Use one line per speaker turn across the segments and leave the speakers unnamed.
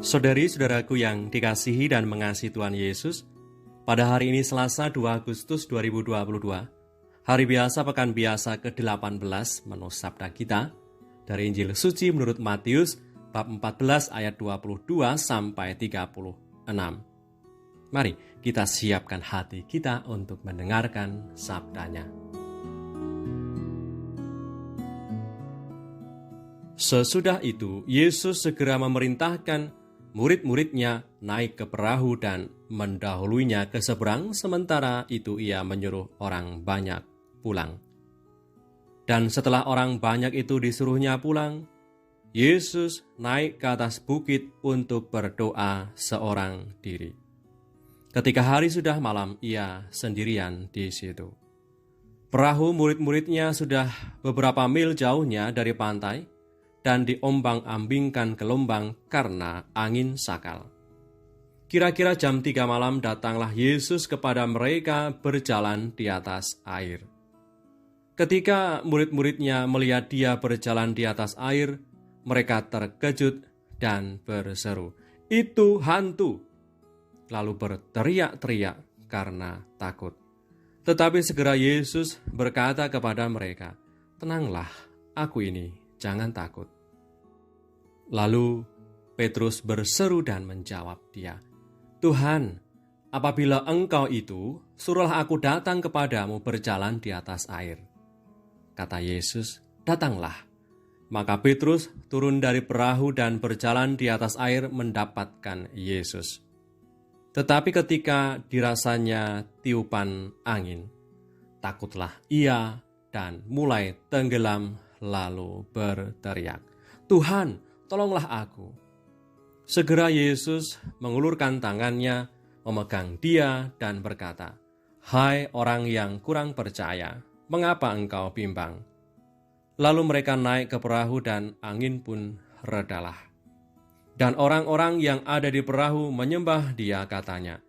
Saudari-saudaraku yang dikasihi dan mengasihi Tuhan Yesus, pada hari ini Selasa 2 Agustus 2022, hari biasa pekan biasa ke-18 menu sabda kita dari Injil Suci menurut Matius bab 14 ayat 22 sampai 36. Mari kita siapkan hati kita untuk mendengarkan sabdanya. Sesudah itu, Yesus segera memerintahkan murid-muridnya naik ke perahu dan mendahuluinya ke seberang, sementara itu ia menyuruh orang banyak pulang. Dan setelah orang banyak itu disuruhnya pulang, Yesus naik ke atas bukit untuk berdoa seorang diri. Ketika hari sudah malam, ia sendirian di situ. Perahu murid-muridnya sudah beberapa mil jauhnya dari pantai, dan diombang-ambingkan gelombang karena angin sakal. Kira-kira jam 3 malam datanglah Yesus kepada mereka berjalan di atas air. Ketika murid-muridnya melihat dia berjalan di atas air, mereka terkejut dan berseru, "Itu hantu!" Lalu berteriak-teriak karena takut. Tetapi segera Yesus berkata kepada mereka, "Tenanglah, aku ini, jangan takut." Lalu Petrus berseru dan menjawab dia, "Tuhan, apabila Engkau itu, suruhlah aku datang kepadamu berjalan di atas air." Kata Yesus, "Datanglah." Maka Petrus turun dari perahu dan berjalan di atas air mendapatkan Yesus. Tetapi ketika dirasanya tiupan angin, takutlah ia dan mulai tenggelam lalu berteriak, "Tuhan, tolonglah aku." Segera Yesus mengulurkan tangannya, memegang dia dan berkata, "Hai orang yang kurang percaya, mengapa engkau bimbang?" Lalu mereka naik ke perahu dan angin pun redalah. Dan orang-orang yang ada di perahu menyembah dia, katanya,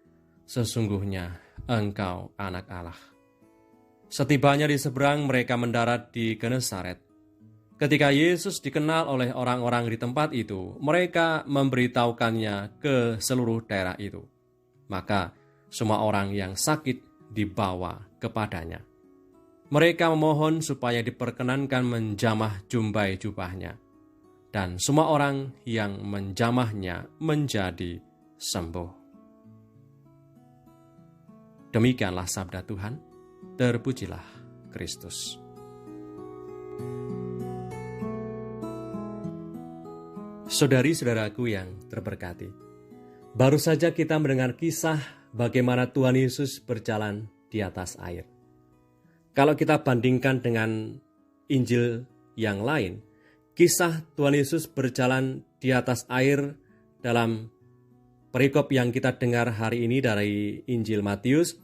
"Sesungguhnya engkau anak Allah." Setibanya di seberang, mereka mendarat di Genesaret. Ketika Yesus dikenal oleh orang-orang di tempat itu, mereka memberitahukannya ke seluruh daerah itu. Maka semua orang yang sakit dibawa kepadanya. Mereka memohon supaya diperkenankan menjamah jumbai jubahnya, dan semua orang yang menjamahnya menjadi sembuh. Demikianlah sabda Tuhan. Terpujilah Kristus. Saudari-saudaraku yang terberkati, baru saja kita mendengar kisah bagaimana Tuhan Yesus berjalan di atas air. Kalau kita bandingkan dengan Injil yang lain, kisah Tuhan Yesus berjalan di atas air dalam perikop yang kita dengar hari ini dari Injil Matius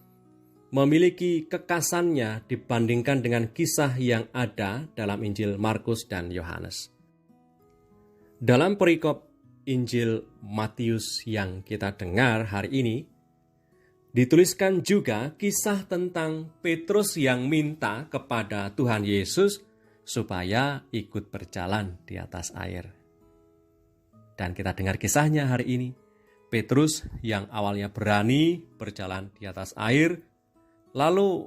memiliki kekasannya dibandingkan dengan kisah yang ada dalam Injil Markus dan Yohanes. Dalam perikop Injil Matius yang kita dengar hari ini, dituliskan juga kisah tentang Petrus yang minta kepada Tuhan Yesus supaya ikut berjalan di atas air. Dan kita dengar kisahnya hari ini. Petrus yang awalnya berani berjalan di atas air, lalu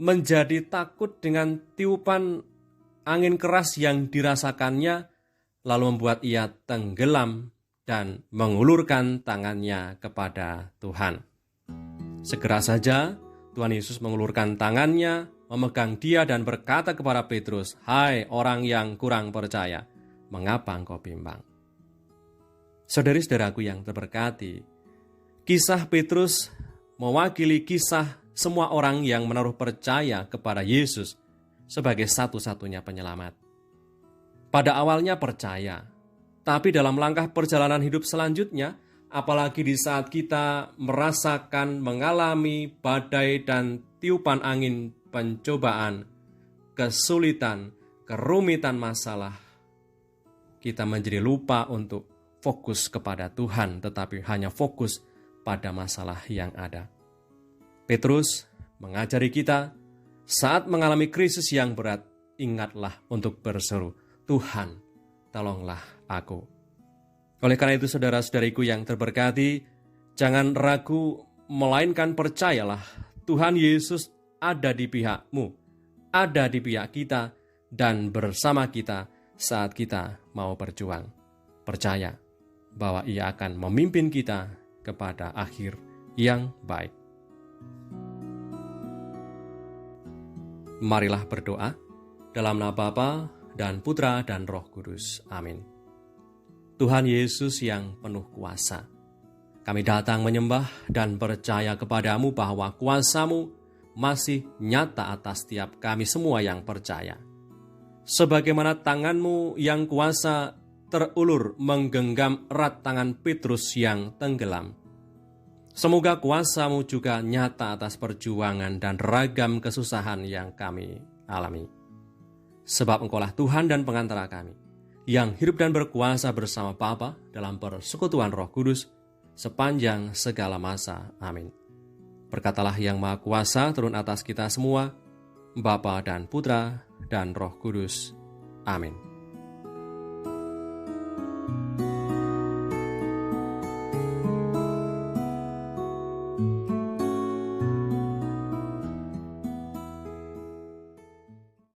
menjadi takut dengan tiupan angin keras yang dirasakannya, lalu membuat ia tenggelam dan mengulurkan tangannya kepada Tuhan. Segera saja Tuhan Yesus mengulurkan tangannya, memegang dia dan berkata kepada Petrus, "Hai orang yang kurang percaya, mengapa engkau bimbang?" Saudari-saudaraku yang terberkati, kisah Petrus mewakili kisah semua orang yang menaruh percaya kepada Yesus sebagai satu-satunya penyelamat. Pada awalnya percaya, tapi dalam langkah perjalanan hidup selanjutnya, apalagi di saat kita merasakan, mengalami badai dan tiupan angin pencobaan, kesulitan, kerumitan masalah, kita menjadi lupa untuk fokus kepada Tuhan, tetapi hanya fokus pada masalah yang ada. Petrus mengajari kita, saat mengalami krisis yang berat, ingatlah untuk berseru, "Tuhan, tolonglah aku." Oleh karena itu saudara-saudariku yang terberkati, jangan ragu melainkan percayalah Tuhan Yesus ada di pihakmu, ada di pihak kita dan bersama kita saat kita mau berjuang. Percaya bahwa Ia akan memimpin kita kepada akhir yang baik. Marilah berdoa dalam nama Bapa dan Putra dan Roh Kudus. Amin. Tuhan Yesus yang penuh kuasa, kami datang menyembah dan percaya kepadamu bahwa kuasa-Mu masih nyata atas setiap kami semua yang percaya. Sebagaimana tangan-Mu yang kuasa terulur menggenggam erat tangan Petrus yang tenggelam, semoga kuasa-Mu juga nyata atas perjuangan dan ragam kesusahan yang kami alami. Sebab Engkaulah Tuhan dan pengantara kami, yang hidup dan berkuasa bersama Bapa dalam persekutuan Roh Kudus sepanjang segala masa. Amin. Berkatalah yang Maha Kuasa turun atas kita semua, Bapa dan Putra dan Roh Kudus. Amin.